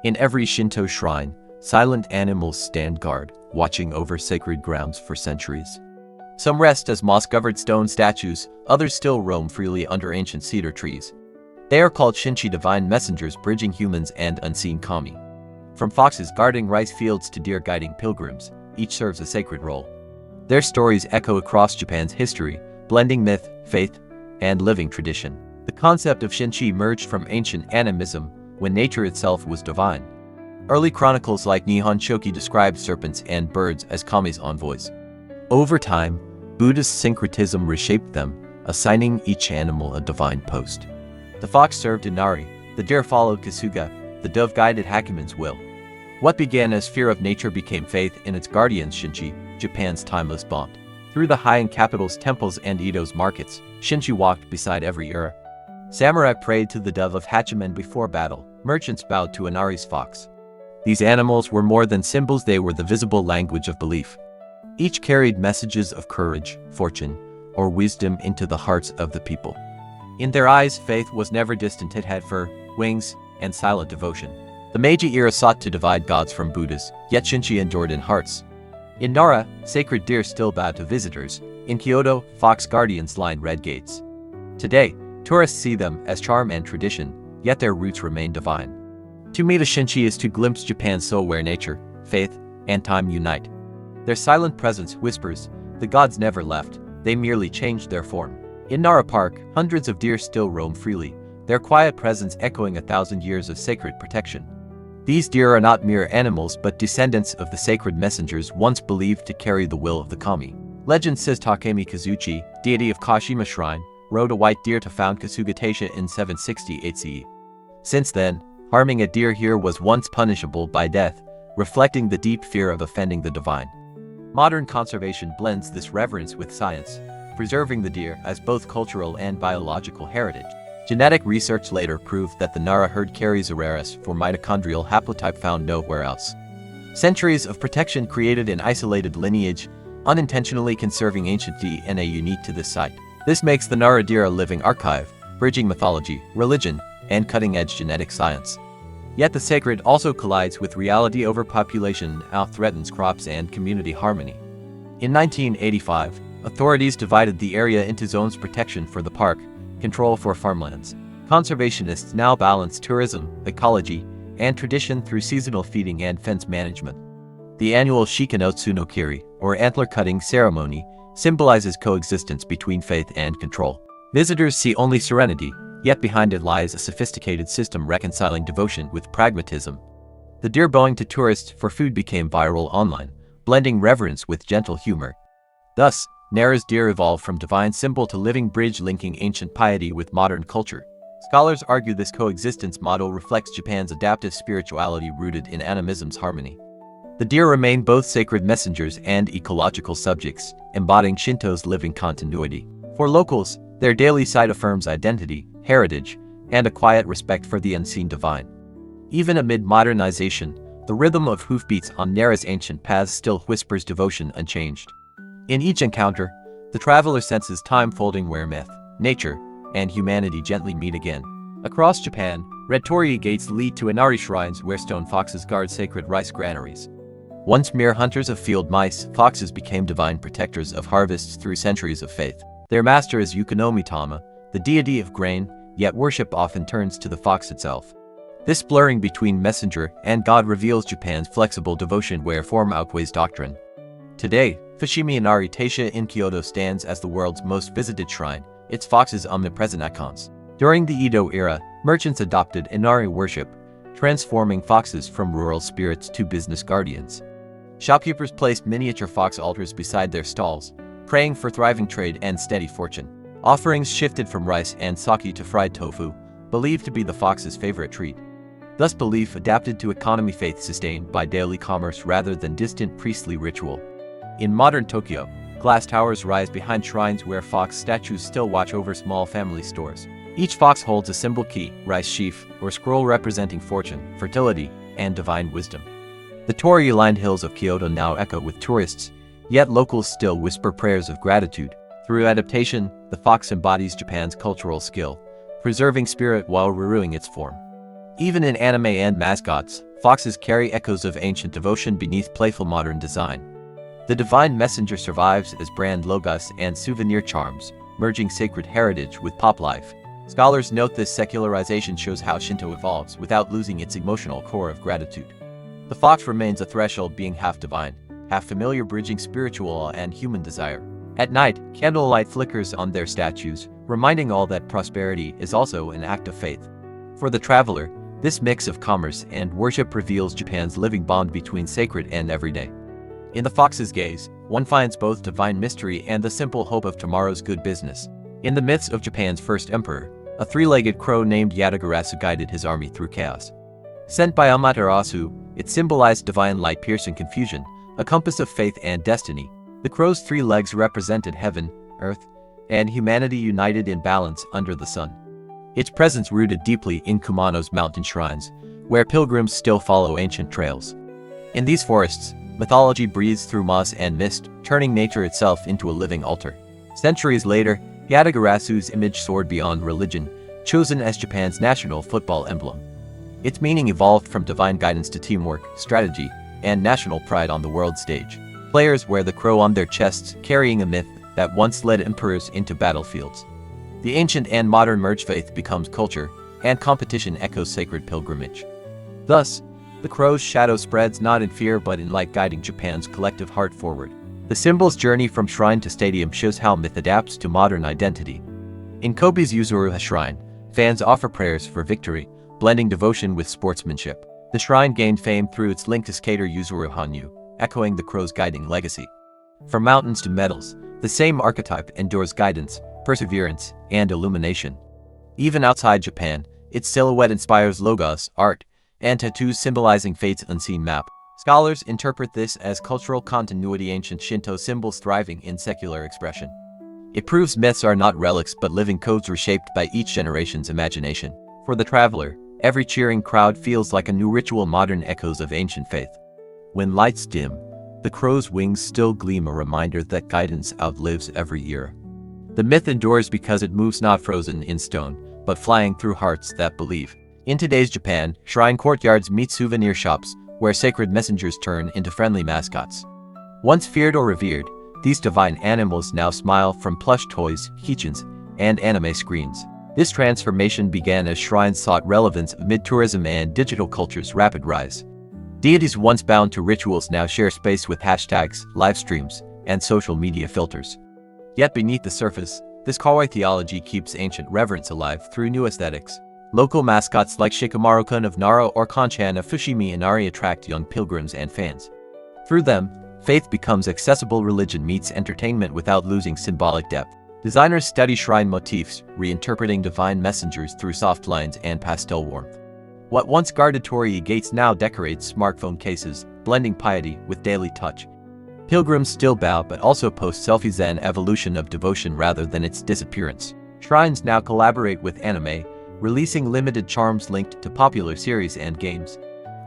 In every Shinto shrine, silent animals stand guard, watching over sacred grounds for centuries. Some rest as moss-covered stone statues, others still roam freely under ancient cedar trees. They are called Shinshi, divine messengers bridging humans and unseen kami. From foxes guarding rice fields to deer guiding pilgrims, each serves a sacred role. Their stories echo across Japan's history, blending myth, faith, and living tradition. The concept of Shinshi emerged from ancient animism, when nature itself was divine. Early chronicles like Nihon Shoki described serpents and birds as kami's envoys. Over time, Buddhist syncretism reshaped them, assigning each animal a divine post. The fox served Inari, the deer followed Kasuga, the dove guided Hakumen's will. What began as fear of nature became faith in its guardians Shinshi, Japan's timeless bond. Through the Heian capital's temples and Edo's markets, Shinshi walked beside every era. Samurai prayed to the dove of Hachimen before battle, merchants bowed to Inari's fox. These animals were more than symbols, they were the visible language of belief. Each carried messages of courage, fortune, or wisdom into the hearts of the people. In their eyes, faith was never distant, it had fur, wings, and silent devotion. The Meiji era sought to divide gods from Buddhas, yet Shinshi endured in hearts. In Nara, sacred deer still bowed to visitors. In Kyoto, fox guardians lined red gates. Today, tourists see them as charm and tradition, yet their roots remain divine. To meet a Shinshi is to glimpse Japan's soul where nature, faith, and time unite. Their silent presence whispers, the gods never left, they merely changed their form. In Nara Park, hundreds of deer still roam freely, their quiet presence echoing 1,000 years of sacred protection. These deer are not mere animals but descendants of the sacred messengers once believed to carry the will of the kami. Legend says Takemi Kazuchi, deity of Kashima Shrine, rode a white deer to found Kasuga Taisha in 768 CE. Since then, harming a deer here was once punishable by death, reflecting the deep fear of offending the divine. Modern conservation blends this reverence with science, preserving the deer as both cultural and biological heritage. Genetic research later proved that the Nara herd carries a rare S4 mitochondrial haplotype found nowhere else. Centuries of protection created an isolated lineage, unintentionally conserving ancient DNA unique to this site. This makes the Nara deer a living archive, bridging mythology, religion, and cutting-edge genetic science. Yet the sacred also collides with reality. Overpopulation now threatens crops and community harmony. In 1985, authorities divided the area into zones: protection for the park, control for farmlands. Conservationists now balance tourism, ecology, and tradition through seasonal feeding and fence management. The annual Shikanotsu no Kiri, or antler-cutting ceremony, symbolizes coexistence between faith and control. Visitors see only serenity, yet behind it lies a sophisticated system reconciling devotion with pragmatism. The deer bowing to tourists for food became viral online, blending reverence with gentle humor. Thus, Nara's deer evolved from divine symbol to living bridge linking ancient piety with modern culture. Scholars argue this coexistence model reflects Japan's adaptive spirituality rooted in animism's harmony. The deer remain both sacred messengers and ecological subjects, embodying Shinto's living continuity. For locals, their daily sight affirms identity, heritage, and a quiet respect for the unseen divine. Even amid modernization, the rhythm of hoofbeats on Nara's ancient paths still whispers devotion unchanged. In each encounter, the traveler senses time folding where myth, nature, and humanity gently meet again. Across Japan, red torii gates lead to Inari shrines where stone foxes guard sacred rice granaries. Once mere hunters of field mice, foxes became divine protectors of harvests through centuries of faith. Their master is Yukonomitama, the deity of grain, yet worship often turns to the fox itself. This blurring between messenger and god reveals Japan's flexible devotion where form outweighs doctrine. Today, Fushimi Inari Taisha in Kyoto stands as the world's most visited shrine, its foxes omnipresent icons. During the Edo era, merchants adopted Inari worship, transforming foxes from rural spirits to business guardians. Shopkeepers placed miniature fox altars beside their stalls, praying for thriving trade and steady fortune. Offerings shifted from rice and sake to fried tofu, believed to be the fox's favorite treat. Thus belief adapted to economy, faith sustained by daily commerce rather than distant priestly ritual. In modern Tokyo, glass towers rise behind shrines where fox statues still watch over small family stores. Each fox holds a symbol key, rice sheaf, or scroll representing fortune, fertility, and divine wisdom. The torii-lined hills of Kyoto now echo with tourists, yet locals still whisper prayers of gratitude. Through adaptation, the fox embodies Japan's cultural skill, preserving spirit while renewing its form. Even in anime and mascots, foxes carry echoes of ancient devotion beneath playful modern design. The divine messenger survives as brand logos and souvenir charms, merging sacred heritage with pop life. Scholars note this secularization shows how Shinto evolves without losing its emotional core of gratitude. The fox remains a threshold, being half divine, half familiar, bridging spiritual and human desire. At night, candlelight flickers on their statues, reminding all that prosperity is also an act of faith. For the traveler, this mix of commerce and worship reveals Japan's living bond between sacred and everyday. In the fox's gaze, one finds both divine mystery and the simple hope of tomorrow's good business. In the myths of Japan's first emperor, a three-legged crow named Yatagarasu guided his army through chaos. Sent by Amaterasu, it symbolized divine light piercing confusion, a compass of faith and destiny. The crow's three legs represented heaven, earth, and humanity united in balance under the sun. Its presence rooted deeply in Kumano's mountain shrines, where pilgrims still follow ancient trails. In these forests, mythology breathes through moss and mist, turning nature itself into a living altar. Centuries later, Yatagarasu's image soared beyond religion, chosen as Japan's national football emblem. Its meaning evolved from divine guidance to teamwork, strategy, and national pride on the world stage. Players wear the crow on their chests, carrying a myth that once led emperors into battlefields. The ancient and modern merged faith becomes culture, and competition echoes sacred pilgrimage. Thus, the crow's shadow spreads not in fear but in light, guiding Japan's collective heart forward. The symbol's journey from shrine to stadium shows how myth adapts to modern identity. In Kobe's Yuzuru Shrine, fans offer prayers for victory, blending devotion with sportsmanship. The shrine gained fame through its link to skater Yuzuru Hanyu, echoing the crow's guiding legacy. From mountains to medals, the same archetype endures guidance, perseverance, and illumination. Even outside Japan, its silhouette inspires logos, art, and tattoos symbolizing fate's unseen map. Scholars interpret this as cultural continuity, ancient Shinto symbols thriving in secular expression. It proves myths are not relics but living codes reshaped by each generation's imagination. For the traveler, every cheering crowd feels like a new ritual, modern echoes of ancient faith. When lights dim, the crow's wings still gleam, a reminder that guidance outlives every era. The myth endures because it moves not frozen in stone, but flying through hearts that believe. In today's Japan, shrine courtyards meet souvenir shops, where sacred messengers turn into friendly mascots. Once feared or revered, these divine animals now smile from plush toys, keychains, and anime screens. This transformation began as shrines sought relevance amid tourism and digital culture's rapid rise. Deities once bound to rituals now share space with hashtags, live streams, and social media filters. Yet beneath the surface, this kawaii theology keeps ancient reverence alive through new aesthetics. Local mascots like Shikamaru-kun of Nara or Kanchan of Fushimi Inari attract young pilgrims and fans. Through them, faith becomes accessible, religion meets entertainment without losing symbolic depth. Designers study shrine motifs, reinterpreting divine messengers through soft lines and pastel warmth. What once guarded torii gates now decorates smartphone cases, blending piety with daily touch. Pilgrims still bow but also post selfies, an evolution of devotion rather than its disappearance. Shrines now collaborate with anime, releasing limited charms linked to popular series and games.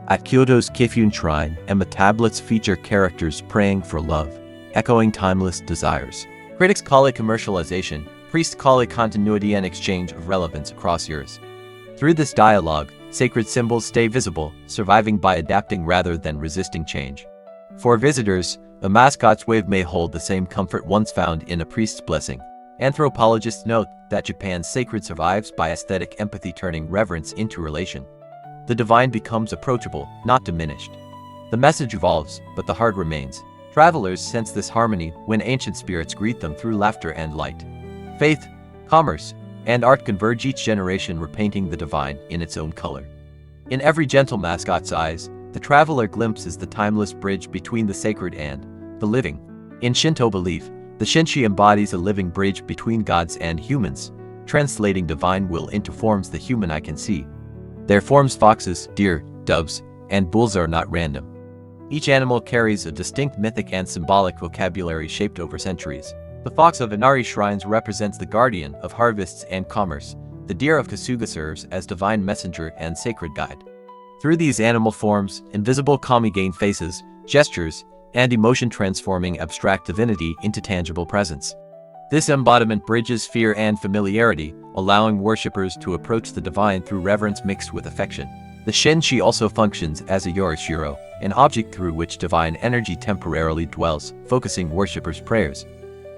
At Kyoto's Kifune Shrine, Emma tablets feature characters praying for love, echoing timeless desires. Critics call it commercialization, priests call it continuity and exchange of relevance across eras. Through this dialogue, sacred symbols stay visible, surviving by adapting rather than resisting change. For visitors, a mascot's wave may hold the same comfort once found in a priest's blessing. Anthropologists note that Japan's sacred survives by aesthetic empathy, turning reverence into relation. The divine becomes approachable, not diminished. The message evolves, but the heart remains. Travelers sense this harmony when ancient spirits greet them through laughter and light. Faith, commerce, and art converge, each generation repainting the divine in its own color. In every gentle mascot's eyes, the traveler glimpses the timeless bridge between the sacred and the living. In Shinto belief, the Shinshi embodies a living bridge between gods and humans, translating divine will into forms the human eye can see. Their forms, foxes, deer, doves, and bulls, are not random. Each animal carries a distinct mythic and symbolic vocabulary shaped over centuries. The fox of Inari shrines represents the guardian of harvests and commerce. The deer of Kasuga serves as divine messenger and sacred guide. Through these animal forms, invisible kami gain faces, gestures, and emotion, transforming abstract divinity into tangible presence. This embodiment bridges fear and familiarity, allowing worshippers to approach the divine through reverence mixed with affection. The Shinshi also functions as a yorishiro, an object through which divine energy temporarily dwells, focusing worshippers' prayers.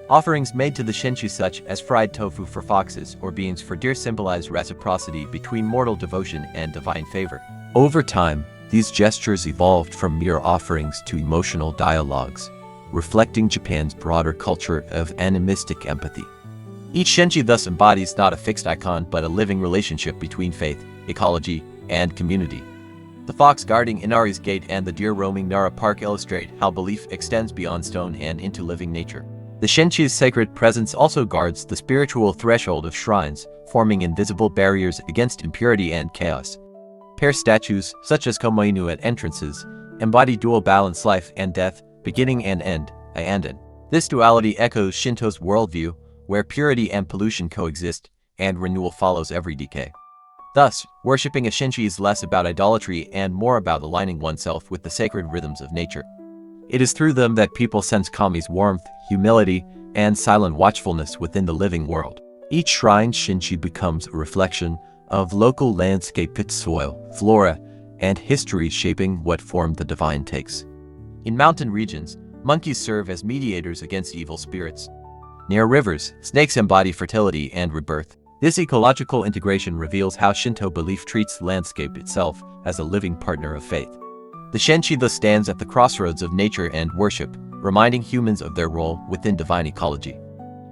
Offerings made to the Shinshi such as fried tofu for foxes or beans for deer symbolize reciprocity between mortal devotion and divine favor. Over time, these gestures evolved from mere offerings to emotional dialogues, reflecting Japan's broader culture of animistic empathy. Each Shinshi thus embodies not a fixed icon but a living relationship between faith, ecology, and community. The fox guarding Inari's gate and the deer roaming Nara Park illustrate how belief extends beyond stone and into living nature. The Shinshi's sacred presence also guards the spiritual threshold of shrines, forming invisible barriers against impurity and chaos. Pair statues, such as komoinu at entrances, embody dual balance life and death, beginning and end, Ayanden. This duality echoes Shinto's worldview, where purity and pollution coexist, and renewal follows every decay. Thus, worshipping a Shinshi is less about idolatry and more about aligning oneself with the sacred rhythms of nature. It is through them that people sense kami's warmth, humility, and silent watchfulness within the living world. Each shrine Shinshi becomes a reflection of local landscape, its soil, flora, and history shaping what form the divine takes. In mountain regions, monkeys serve as mediators against evil spirits. Near rivers, snakes embody fertility and rebirth. This ecological integration reveals how Shinto belief treats the landscape itself as a living partner of faith. The Shinshi thus stands at the crossroads of nature and worship, reminding humans of their role within divine ecology.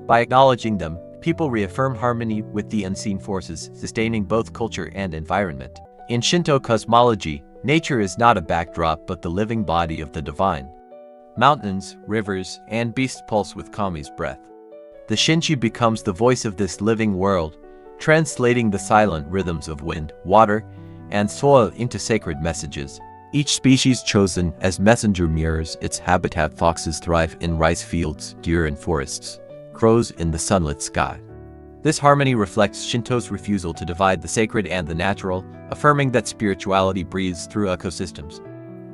By acknowledging them, people reaffirm harmony with the unseen forces sustaining both culture and environment. In Shinto cosmology, nature is not a backdrop but the living body of the divine. Mountains, rivers, and beasts pulse with kami's breath. The Shinshi becomes the voice of this living world, translating the silent rhythms of wind, water, and soil into sacred messages. Each species chosen as messenger mirrors its habitat. Foxes thrive in rice fields, deer in forests, crows in the sunlit sky. This harmony reflects Shinto's refusal to divide the sacred and the natural, affirming that spirituality breathes through ecosystems.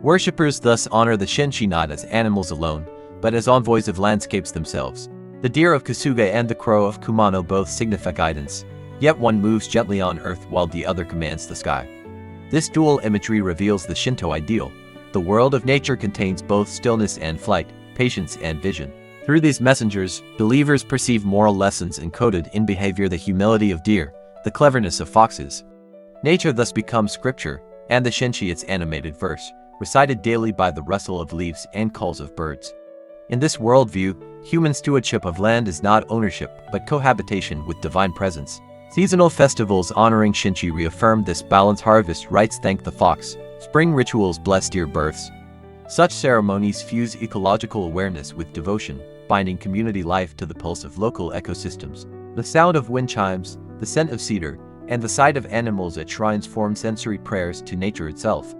Worshippers thus honor the Shinshi not as animals alone, but as envoys of landscapes themselves. The deer of Kasuga and the crow of Kumano both signify guidance, yet one moves gently on earth while the other commands the sky. This dual imagery reveals the Shinto ideal. The world of nature contains both stillness and flight, patience and vision. Through these messengers, believers perceive moral lessons encoded in behavior: the humility of deer, the cleverness of foxes. Nature thus becomes scripture, and the Shinshi its animated verse, recited daily by the rustle of leaves and calls of birds. In this worldview, human stewardship of land is not ownership, but cohabitation with divine presence. Seasonal festivals honoring Shinshi reaffirm this balance. Harvest rites thank the fox, spring rituals bless deer births. Such ceremonies fuse ecological awareness with devotion, binding community life to the pulse of local ecosystems. The sound of wind chimes, the scent of cedar, and the sight of animals at shrines form sensory prayers to nature itself.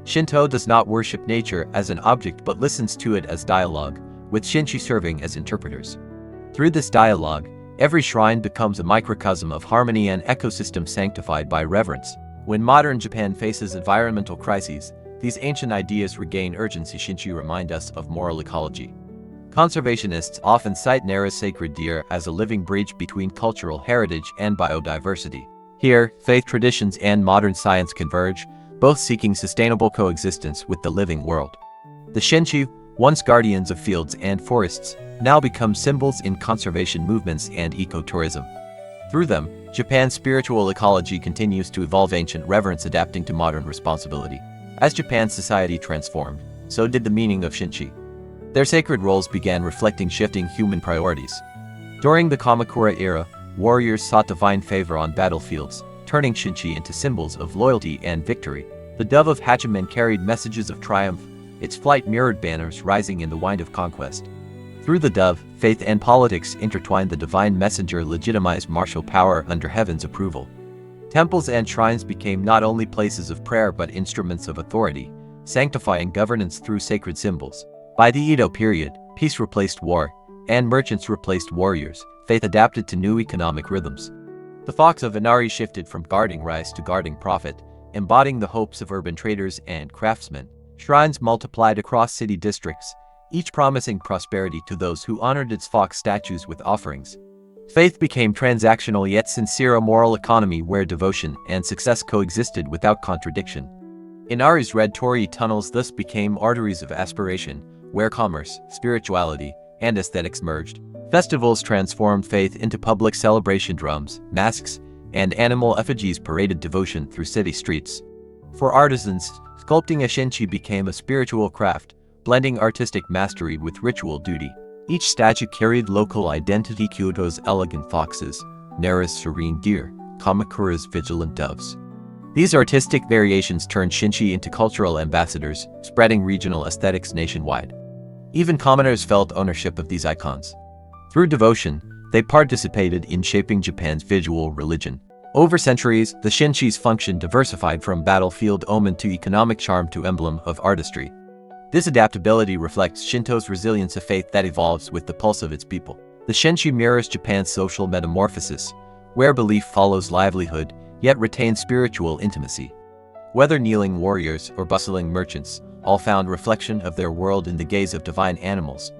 Shinto does not worship nature as an object but listens to it as dialogue, with Shinshi serving as interpreters. Through this dialogue, every shrine becomes a microcosm of harmony and ecosystem sanctified by reverence. When modern Japan faces environmental crises, these ancient ideas regain urgency. Shinshi remind us of moral ecology. Conservationists often cite Nara's sacred deer as a living bridge between cultural heritage and biodiversity. Here, faith traditions and modern science converge, both seeking sustainable coexistence with the living world. The Shinshi, once guardians of fields and forests, now become symbols in conservation movements and ecotourism. Through them, Japan's spiritual ecology continues to evolve, ancient reverence adapting to modern responsibility. As Japan's society transformed, so did the meaning of Shinshi. Their sacred roles began reflecting shifting human priorities. During the Kamakura era, warriors sought divine favor on battlefields, turning Shinshi into symbols of loyalty and victory. The dove of Hachimen carried messages of triumph, its flight mirrored banners rising in the wind of conquest. Through the dove, faith and politics intertwined. The divine messenger legitimized martial power under heaven's approval. Temples and shrines became not only places of prayer but instruments of authority, sanctifying governance through sacred symbols. By the Edo period, peace replaced war, and merchants replaced warriors. Faith adapted to new economic rhythms. The fox of Inari shifted from guarding rice to guarding profit, embodying the hopes of urban traders and craftsmen. Shrines multiplied across city districts, each promising prosperity to those who honored its fox statues with offerings. Faith became transactional yet sincere, a moral economy where devotion and success coexisted without contradiction. Inari's red torii tunnels thus became arteries of aspiration, where commerce, spirituality, and aesthetics merged. Festivals transformed faith into public celebration. Drums, masks, and animal effigies paraded devotion through city streets. For artisans, sculpting a Shinshi became a spiritual craft, blending artistic mastery with ritual duty. Each statue carried local identity: Kyoto's elegant foxes, Nara's serene deer, Kamakura's vigilant doves. These artistic variations turned Shinshi into cultural ambassadors, spreading regional aesthetics nationwide. Even commoners felt ownership of these icons. Through devotion, they participated in shaping Japan's visual religion. Over centuries, the Shinshi's function diversified from battlefield omen to economic charm to emblem of artistry. This adaptability reflects Shinto's resilience, a faith that evolves with the pulse of its people. The Shinshi mirrors Japan's social metamorphosis, where belief follows livelihood, yet retains spiritual intimacy. Whether kneeling warriors or bustling merchants, all found reflection of their world in the gaze of divine animals.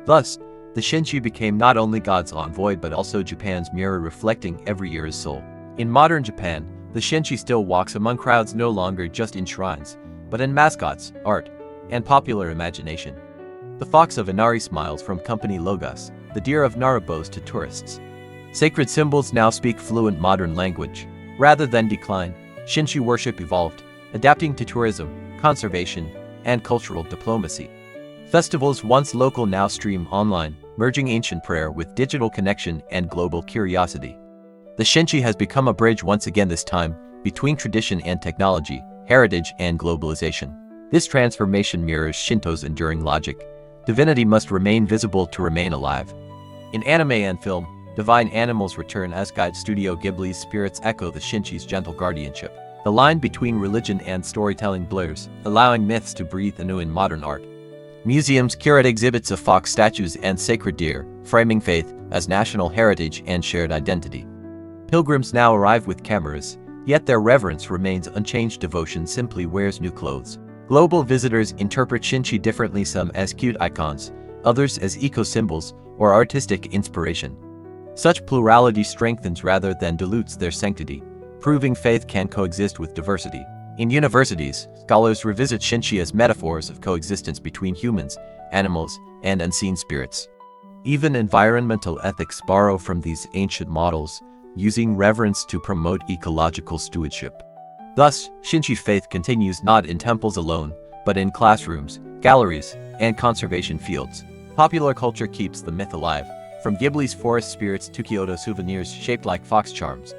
Thus, the Shinshi became not only God's envoy but also Japan's mirror, reflecting every era's soul. In modern Japan, the Shinshi still walks among crowds, no longer just in shrines, but in mascots, art, and popular imagination. The fox of Inari smiles from company logos, the deer of Nara bows to tourists. Sacred symbols now speak fluent modern language. Rather than decline, Shinshi worship evolved, adapting to tourism, conservation, and cultural diplomacy. Festivals once local now stream online, merging ancient prayer with digital connection and global curiosity. The Shinshi has become a bridge once again, this time between tradition and technology, heritage and globalization. This transformation mirrors Shinto's enduring logic. Divinity must remain visible to remain alive. In anime and film, divine animals return as guides. Studio Ghibli's spirits echo the Shinshi's gentle guardianship. The line between religion and storytelling blurs, allowing myths to breathe anew in modern art. Museums curate exhibits of fox statues and sacred deer, framing faith as national heritage and shared identity. Pilgrims now arrive with cameras, yet their reverence remains unchanged. Devotion simply wears new clothes. Global visitors interpret Shinshi differently, some as cute icons, others as eco-symbols or artistic inspiration. Such plurality strengthens rather than dilutes their sanctity, proving faith can coexist with diversity. In universities, scholars revisit Shinshi as metaphors of coexistence between humans, animals, and unseen spirits. Even environmental ethics borrow from these ancient models, using reverence to promote ecological stewardship. Thus, Shinshi faith continues not in temples alone, but in classrooms, galleries, and conservation fields. Popular culture keeps the myth alive, from Ghibli's forest spirits to Kyoto souvenirs shaped like fox charms.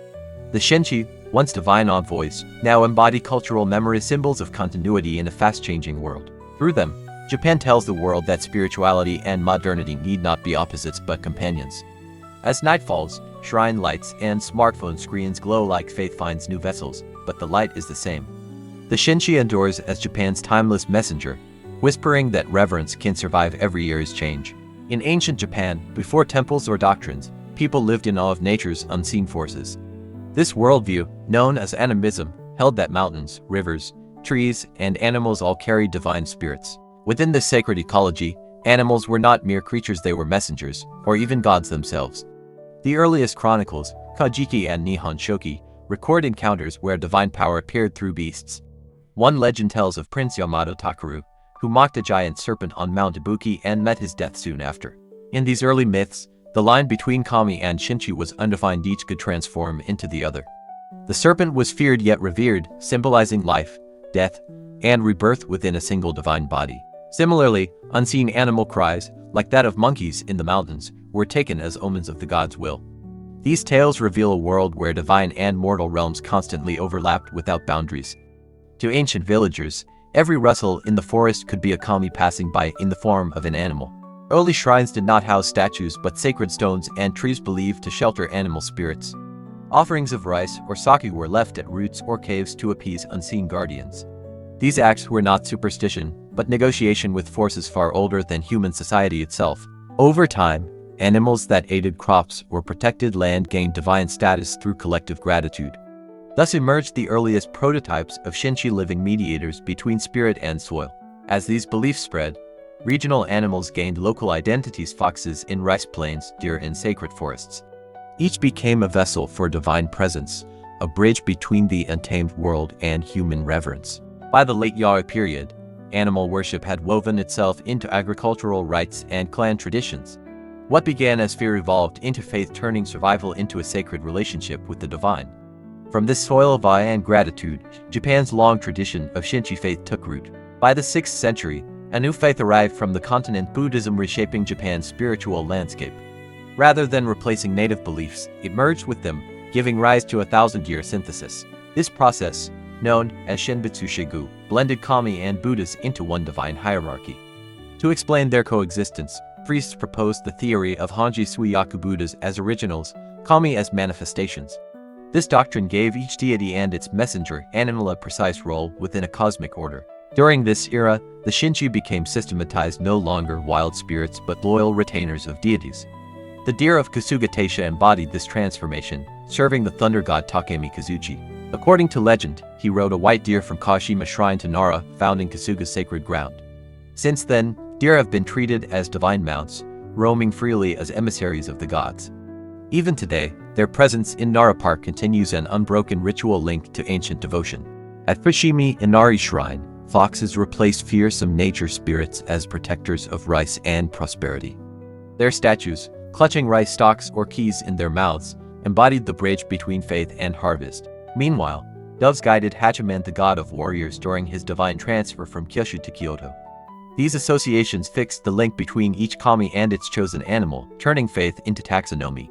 The Shinshi, once divine envoys, now embody cultural memory, symbols of continuity in a fast-changing world. Through them, Japan tells the world that spirituality and modernity need not be opposites but companions. As night falls, shrine lights and smartphone screens glow like faith finds new vessels, but the light is the same. The Shinshi endures as Japan's timeless messenger, whispering that reverence can survive every year's change. In ancient Japan, before temples or doctrines, people lived in awe of nature's unseen forces. This worldview, known as animism, held that mountains, rivers, trees, and animals all carried divine spirits. Within this sacred ecology, animals were not mere creatures, they were messengers, or even gods themselves. The earliest chronicles, Kojiki and Nihon Shoki, record encounters where divine power appeared through beasts. One legend tells of Prince Yamato Takeru, who mocked a giant serpent on Mount Ibuki and met his death soon after. In these early myths, the line between kami and Shinshi was undefined, each could transform into the other. The serpent was feared yet revered, symbolizing life, death, and rebirth within a single divine body. Similarly, unseen animal cries, like that of monkeys in the mountains, were taken as omens of the god's will. These tales reveal a world where divine and mortal realms constantly overlapped without boundaries. To ancient villagers, every rustle in the forest could be a kami passing by in the form of an animal. Early shrines did not house statues but sacred stones and trees believed to shelter animal spirits. Offerings of rice or sake were left at roots or caves to appease unseen guardians. These acts were not superstition, but negotiation with forces far older than human society itself. Over time, animals that aided crops or protected land gained divine status through collective gratitude. Thus emerged the earliest prototypes of Shinshi, living mediators between spirit and soil. As these beliefs spread, regional animals gained local identities: foxes in rice plains, deer in sacred forests. Each became a vessel for divine presence, a bridge between the untamed world and human reverence. By the late Yao period, animal worship had woven itself into agricultural rites and clan traditions. What began as fear evolved into faith, turning survival into a sacred relationship with the divine. From this soil of awe and gratitude, Japan's long tradition of Shinshi faith took root. By the 6th century, a new faith arrived from the continent, Buddhism reshaping Japan's spiritual landscape. Rather than replacing native beliefs, it merged with them, giving rise to a 1,000-year synthesis. This process, known as Shinbutsu Shigu, blended kami and Buddhas into one divine hierarchy. To explain their coexistence, priests proposed the theory of Honji Suiyaku Buddhas as originals, kami as manifestations. This doctrine gave each deity and its messenger animal a precise role within a cosmic order. During this era, the Shinshi became systematized, no longer wild spirits but loyal retainers of deities. The deer of Kasuga Taisha embodied this transformation, serving the thunder god Takemi Kazuchi. According to legend, he rode a white deer from Kashima Shrine to Nara, founding Kasuga's sacred ground. Since then, deer have been treated as divine mounts, roaming freely as emissaries of the gods. Even today, their presence in Nara Park continues an unbroken ritual link to ancient devotion. At Fushimi Inari Shrine, foxes replace fearsome nature spirits as protectors of rice and prosperity. Their statues, clutching rice stalks or keys in their mouths, embodied the bridge between faith and harvest. Meanwhile, doves guided Hachiman, the god of warriors, during his divine transfer from Kyushu to Kyoto. These associations fixed the link between each kami and its chosen animal, turning faith into taxonomy.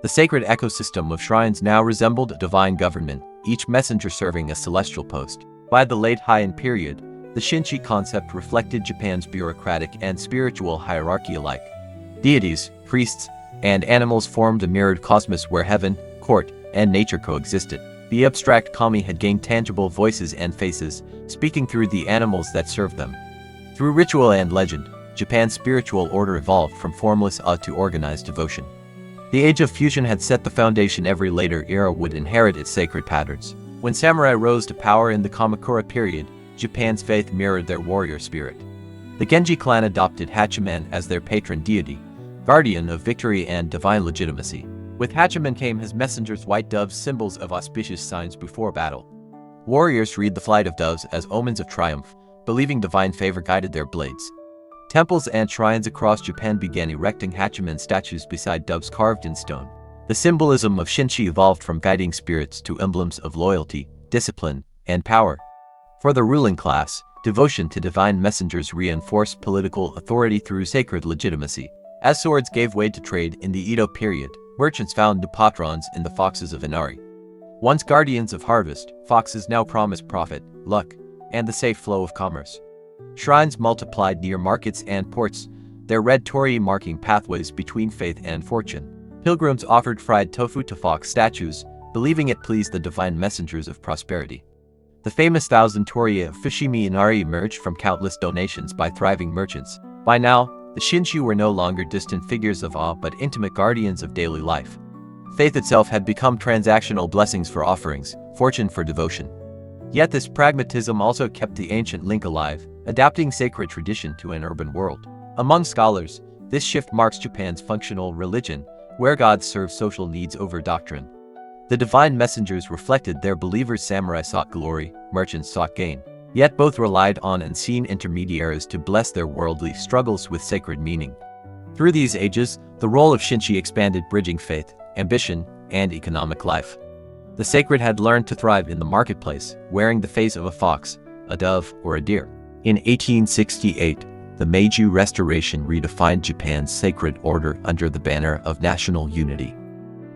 The sacred ecosystem of shrines now resembled a divine government, each messenger serving a celestial post. By the late Heian period, the Shinshi concept reflected Japan's bureaucratic and spiritual hierarchy alike. Deities, priests, and animals formed a mirrored cosmos where heaven, court, and nature coexisted. The abstract kami had gained tangible voices and faces, speaking through the animals that served them. Through ritual and legend, Japan's spiritual order evolved from formless awe to organized devotion. The Age of Fusion had set the foundation. Every later era would inherit its sacred patterns. When samurai rose to power in the Kamakura period, Japan's faith mirrored their warrior spirit. The Genji clan adopted Hachiman as their patron deity, guardian of victory and divine legitimacy. With Hachiman came his messengers, white doves, symbols of auspicious signs before battle. Warriors read the flight of doves as omens of triumph, believing divine favor guided their blades. Temples and shrines across Japan began erecting Hachiman statues beside doves carved in stone. The symbolism of Shinshi evolved from guiding spirits to emblems of loyalty, discipline, and power. For the ruling class, devotion to divine messengers reinforced political authority through sacred legitimacy. As swords gave way to trade in the Edo period, merchants found new patrons in the foxes of Inari. Once guardians of harvest, foxes now promised profit, luck, and the safe flow of commerce. Shrines multiplied near markets and ports, their red torii marking pathways between faith and fortune. Pilgrims offered fried tofu to fox statues, believing it pleased the divine messengers of prosperity. The famous 1,000 torii of Fushimi Inari emerged from countless donations by thriving merchants. By now, the Shinshi were no longer distant figures of awe but intimate guardians of daily life. Faith itself had become transactional, blessings for offerings, fortune for devotion. Yet this pragmatism also kept the ancient link alive, adapting sacred tradition to an urban world. Among scholars, this shift marks Japan's functional religion, where gods serve social needs over doctrine. The divine messengers reflected their believers. Samurai sought glory, merchants sought gain. Yet both relied on unseen intermediaries to bless their worldly struggles with sacred meaning. Through these ages, the role of Shinshi expanded, bridging faith, ambition, and economic life. The sacred had learned to thrive in the marketplace, wearing the face of a fox, a dove, or a deer. In 1868, the Meiji Restoration redefined Japan's sacred order under the banner of national unity.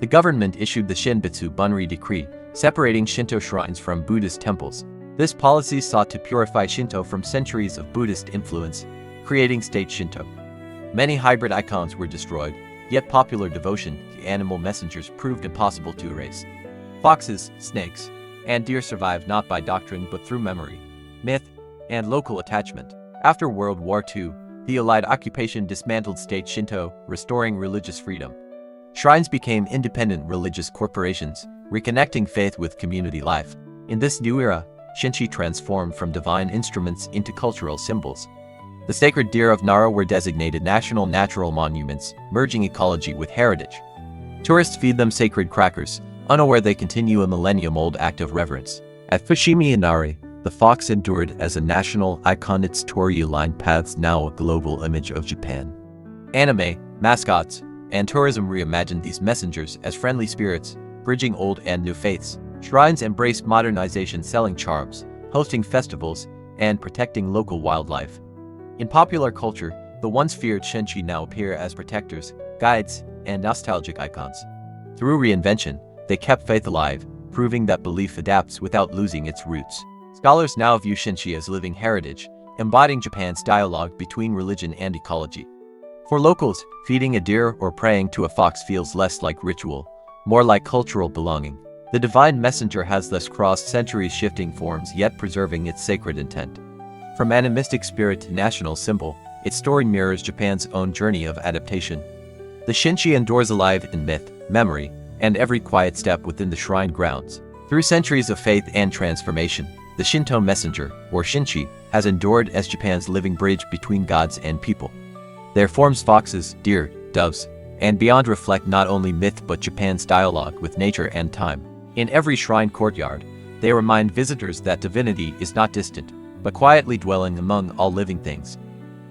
The government issued the Shinbutsu Bunri decree, separating Shinto shrines from Buddhist temples. This policy sought to purify Shinto from centuries of Buddhist influence, creating state Shinto. Many hybrid icons were destroyed, yet popular devotion to animal messengers proved impossible to erase. Foxes, snakes, and deer survived not by doctrine but through memory, myth, and local attachment. After World War II, the Allied occupation dismantled state Shinto, restoring religious freedom. Shrines became independent religious corporations, reconnecting faith with community life. In this new era, Shinshi transformed from divine instruments into cultural symbols. The sacred deer of Nara were designated national natural monuments, merging ecology with heritage. Tourists feed them sacred crackers, unaware they continue a millennium-old act of reverence. At Fushimi Inari, the fox endured as a national icon. Its torii-lined paths now a global image of Japan. Anime, mascots, and tourism reimagined these messengers as friendly spirits, bridging old and new faiths. Shrines embraced modernization, selling charms, hosting festivals, and protecting local wildlife. In popular culture, the once feared Shinshi now appear as protectors, guides, and nostalgic icons. Through reinvention, they kept faith alive, proving that belief adapts without losing its roots. Scholars now view Shinshi as living heritage, embodying Japan's dialogue between religion and ecology. For locals, feeding a deer or praying to a fox feels less like ritual, more like cultural belonging. The divine messenger has thus crossed centuries, shifting forms yet preserving its sacred intent. From animistic spirit to national symbol, its story mirrors Japan's own journey of adaptation. The Shinshi endures alive in myth, memory, and every quiet step within the shrine grounds. Through centuries of faith and transformation, the Shinto messenger, or Shinshi, has endured as Japan's living bridge between gods and people. Their forms, foxes, deer, doves, and beyond, reflect not only myth but Japan's dialogue with nature and time. In every shrine courtyard, they remind visitors that divinity is not distant, but quietly dwelling among all living things.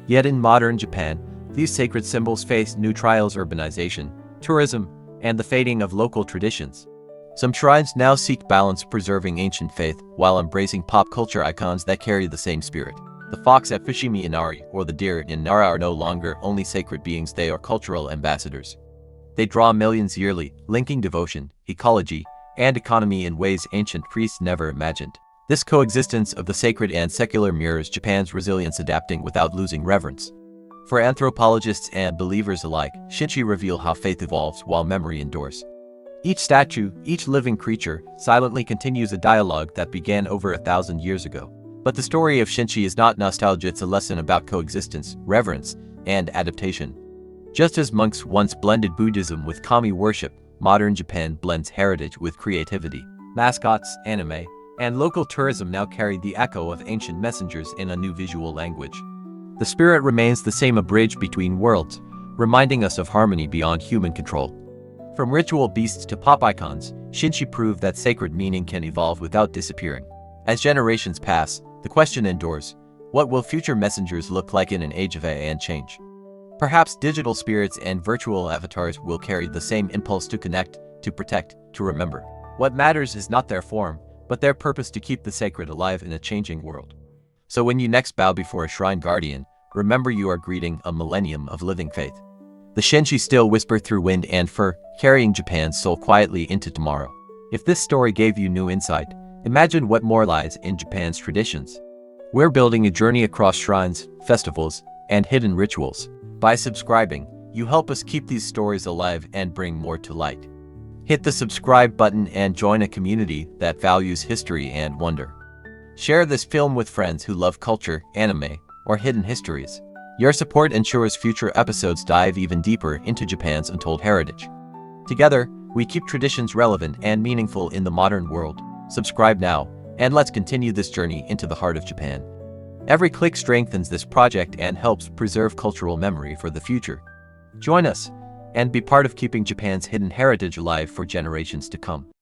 Yet in modern Japan, these sacred symbols face new trials: urbanization, tourism, and the fading of local traditions. Some shrines now seek balance, preserving ancient faith while embracing pop culture icons that carry the same spirit. The fox at Fushimi Inari or the deer in Nara are no longer only sacred beings, they are cultural ambassadors. They draw millions yearly, linking devotion, ecology, and economy in ways ancient priests never imagined. This coexistence of the sacred and secular mirrors Japan's resilience, adapting without losing reverence. For anthropologists and believers alike, Shinshi reveal how faith evolves while memory endures. Each statue, each living creature, silently continues a dialogue that began over 1,000 years ago. But the story of Shinshi is not nostalgia, it's a lesson about coexistence, reverence, and adaptation. Just as monks once blended Buddhism with kami worship, modern Japan blends heritage with creativity. Mascots, anime, and local tourism now carry the echo of ancient messengers in a new visual language. The spirit remains the same, a bridge between worlds, reminding us of harmony beyond human control. From ritual beasts to pop icons, Shinshi proved that sacred meaning can evolve without disappearing. As generations pass, the question endures: what will future messengers look like in an age of AI and change? Perhaps digital spirits and virtual avatars will carry the same impulse to connect, to protect, to remember. What matters is not their form, but their purpose to keep the sacred alive in a changing world. So when you next bow before a shrine guardian, remember you are greeting a millennium of living faith. The Shinshi still whisper through wind and fur, carrying Japan's soul quietly into tomorrow. If this story gave you new insight, imagine what more lies in Japan's traditions. We're building a journey across shrines, festivals, and hidden rituals. By subscribing, you help us keep these stories alive and bring more to light. Hit the subscribe button and join a community that values history and wonder. Share this film with friends who love culture, anime, or hidden histories. Your support ensures future episodes dive even deeper into Japan's untold heritage. Together, we keep traditions relevant and meaningful in the modern world. Subscribe now, and let's continue this journey into the heart of Japan. Every click strengthens this project and helps preserve cultural memory for the future. Join us, and be part of keeping Japan's hidden heritage alive for generations to come.